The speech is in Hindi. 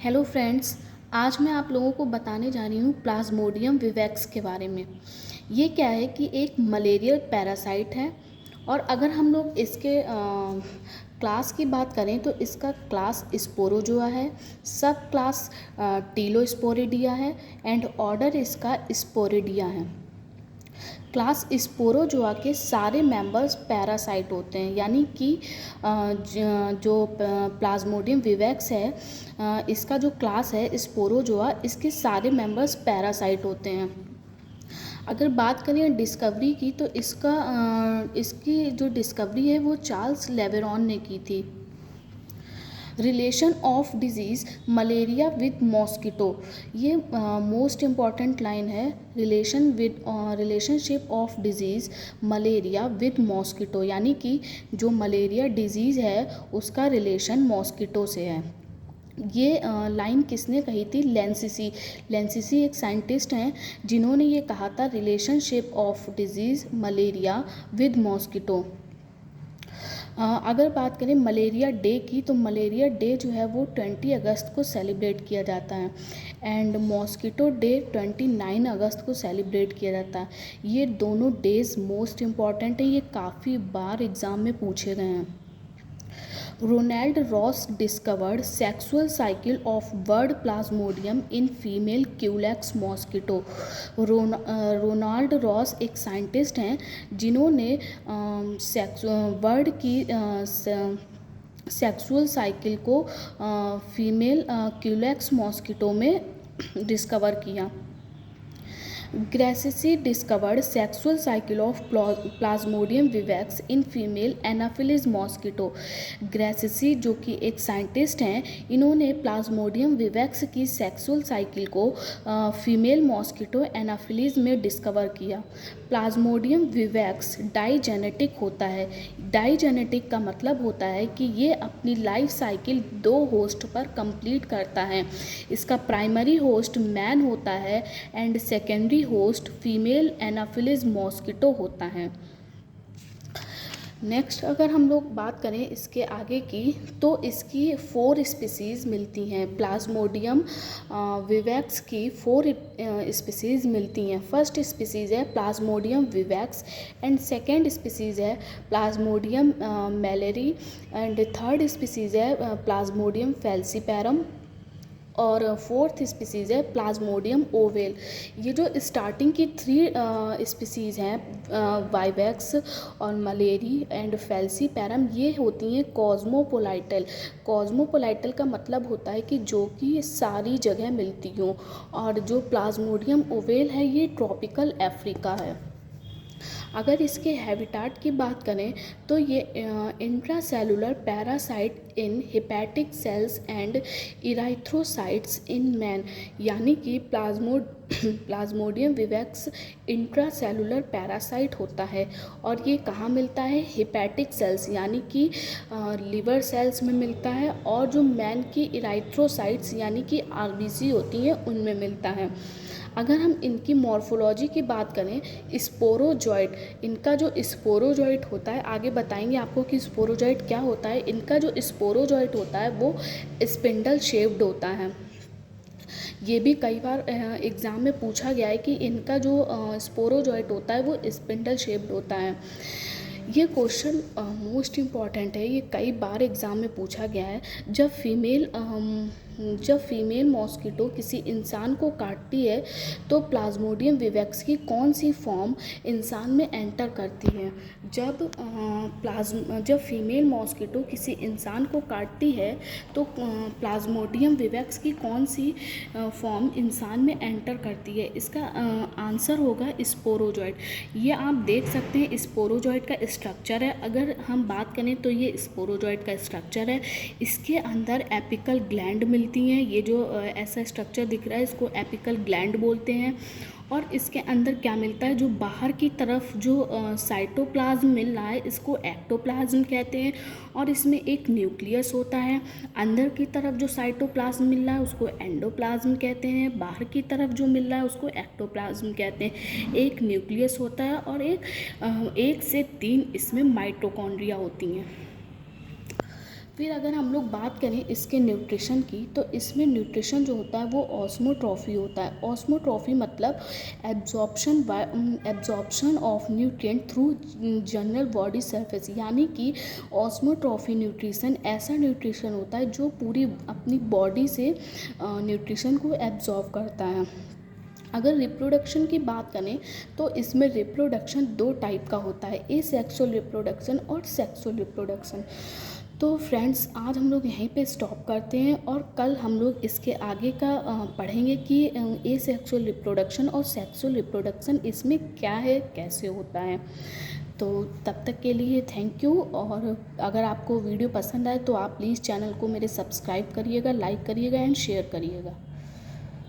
हेलो फ्रेंड्स, आज मैं आप लोगों को बताने जा रही हूँ प्लाज्मोडियम विवैक्स के बारे में। ये क्या है कि एक मलेरियल पैरासाइट है और अगर हम लोग इसके क्लास की बात करें तो इसका क्लास स्पोरोजोआ है, सब क्लास टीलोस्पोरिडिया है एंड ऑर्डर इसका स्पोरिडिया है। क्लास स्पोरोजोआ के सारे मेंबर्स पैरासाइट होते हैं, यानी कि जो प्लाज्मोडियम विवैक्स है इसका जो क्लास है स्पोरोजोआ, इसके सारे मेंबर्स पैरासाइट होते हैं। अगर बात करें डिस्कवरी की तो इसकी जो डिस्कवरी है वो चार्ल्स लेवेरॉन ने की थी। Relation of disease malaria with mosquito, ये मोस्ट इम्पॉर्टेंट लाइन है। Relationship of disease malaria with mosquito, यानी कि जो मलेरिया डिजीज़ है उसका रिलेशन मॉस्किटो से है। ये लाइन किसने कही थी? लेंसिसी एक साइंटिस्ट हैं जिन्होंने ये कहा था, relationship of disease malaria with mosquito. अगर बात करें मलेरिया डे की तो मलेरिया डे जो है वो 20 अगस्त को सेलिब्रेट किया जाता है एंड मॉस्किटो डे 29 अगस्त को सेलिब्रेट किया जाता है। ये दोनों डेज़ मोस्ट इम्पॉर्टेंट है, ये काफ़ी बार एग्ज़ाम में पूछे गए हैं। Ronald Ross discovered sexual cycle of bird Plasmodium in female Culex mosquito. Ronald Ross एक साइंटिस्ट हैं जिन्होंने बर्ड की सेक्सुअल साइकिल को फीमेल क्यूलेक्स मॉस्किटो में डिस्कवर किया। Grassi discovered sexual cycle of Plasmodium vivax in female Anopheles mosquito. Grassi जो कि एक साइंटिस्ट हैं, इन्होंने प्लाज्मोडियम विवैक्स की सेक्सुअल साइकिल को फीमेल मॉस्किटो एनाफिलिस में डिस्कवर किया। प्लाज्मोडियम विवैक्स डाइजेनेटिक होता है। डाइजेनेटिक का मतलब होता है कि ये अपनी लाइफ साइकिल 2 होस्ट पर कंप्लीट करता है। इसका प्राइमरी होस्ट मैन होता है and secondary host female Anopheles mosquito होता है। नेक्स्ट अगर हम लोग बात करें इसके आगे की तो इसकी 4 स्पीसीज़ मिलती हैं। प्लाज्मोडियम विवैक्स की 4 स्पीसीज़ मिलती हैं। फर्स्ट स्पीसीज़ है Plasmodium vivax and second species है प्लाज्मोडियम मैलेरी एंड थर्ड स्पीसीज़ है प्लाज्मोडियम फैल्सीपैरम और फोर्थ स्पीसीज़ है प्लाज्मोडियम ओवेल। ये जो स्टार्टिंग की 3 स्पीसीज़ हैं वाइवैक्स और मलेरी एंड फैल्सीपैरम, ये होती हैं कॉस्मोपोलाइटल। कॉस्मोपोलाइटल का मतलब होता है कि जो कि सारी जगह मिलती हों, और जो प्लाज्मोडियम ओवेल है ये ट्रॉपिकल अफ्रीका है। अगर इसके हैबिटाट की बात करें तो ये intracellular parasite in hepatic cells and erythrocytes in man, यानी कि प्लाज्मोडियम विवैक्स इंट्रासेलुलर पैरासाइट होता है और ये कहाँ मिलता है? हेपेटिक सेल्स यानी कि लिवर सेल्स में मिलता है, और जो मैन की इराइथ्रोसाइट्स यानी कि आरबीसी होती हैं उनमें मिलता है। अगर हम इनकी मॉर्फोलॉजी की बात करें, स्पोरोजॉइट, इनका जो स्पोरोजॉइट होता है, आगे बताएंगे आपको कि स्पोरोजॉइट क्या होता है। इनका जो स्पोरोजॉइट होता है वो स्पिंडल शेप्ड होता है। ये भी कई बार एग्ज़ाम में पूछा गया है कि इनका जो स्पोरोजॉइट होता है वो स्पिंडल शेप्ड होता है। ये क्वेश्चन मोस्ट इम्पॉर्टेंट है, ये कई बार एग्ज़ाम में पूछा गया है। जब फीमेल मॉस्किटो किसी इंसान को काटती है तो प्लाज्मोडियम विवैक्स की कौन सी फॉर्म इंसान में एंटर करती है? जब फीमेल मॉस्किटो किसी इंसान को काटती है तो प्लाज्मोडियम विवैक्स की कौन सी फॉर्म इंसान में एंटर करती है? इसका आंसर होगा स्पोरोजॉइट। ये आप देख सकते हैं स्पोरोजॉइट का स्ट्रक्चर है। अगर हम बात करें तो ये स्पोरोजॉइट का स्ट्रक्चर है। इसके अंदर एपिकल ग्लैंड मिलती हैं। ये जो ऐसा स्ट्रक्चर दिख रहा है इसको एपिकल ग्लैंड बोलते हैं। और इसके अंदर क्या मिलता है? जो बाहर की तरफ जो साइटोप्लाज्म मिल रहा है इसको एक्टोप्लाज्म कहते हैं, और इसमें एक न्यूक्लियस होता है। अंदर की तरफ जो साइटोप्लाज्म मिल रहा है उसको एंडोप्लाज्म कहते हैं, बाहर की तरफ जो मिल रहा है उसको एक्टोप्लाज्म कहते हैं। एक न्यूक्लियस होता है और एक से 3 इसमें माइटोकॉन्ड्रिया होती हैं। फिर अगर हम लोग बात करें इसके न्यूट्रिशन की, तो इसमें न्यूट्रिशन जो होता है वो ऑस्मोट्रॉफी होता है। ऑस्मोट्रॉफी मतलब absorption of nutrient through general body surface, यानी कि ऑस्मोट्रॉफी न्यूट्रिशन ऐसा न्यूट्रिशन होता है जो पूरी अपनी बॉडी से न्यूट्रिशन को एब्जॉर्ब करता है। अगर रिप्रोडक्शन की बात करें तो इसमें रिप्रोडक्शन 2 टाइप का होता है, एसेक्सुअल रिप्रोडक्शन और सेक्सुअल रिप्रोडक्शन। तो फ्रेंड्स, आज हम लोग यहीं पे स्टॉप करते हैं और कल हम लोग इसके आगे का पढ़ेंगे कि एसेक्सुअल रिप्रोडक्शन और सेक्सुअल रिप्रोडक्शन इसमें क्या है, कैसे होता है। तो तब तक के लिए थैंक यू। और अगर आपको वीडियो पसंद आए तो आप प्लीज़ चैनल को मेरे सब्सक्राइब करिएगा, लाइक करिएगा एंड शेयर करिएगा।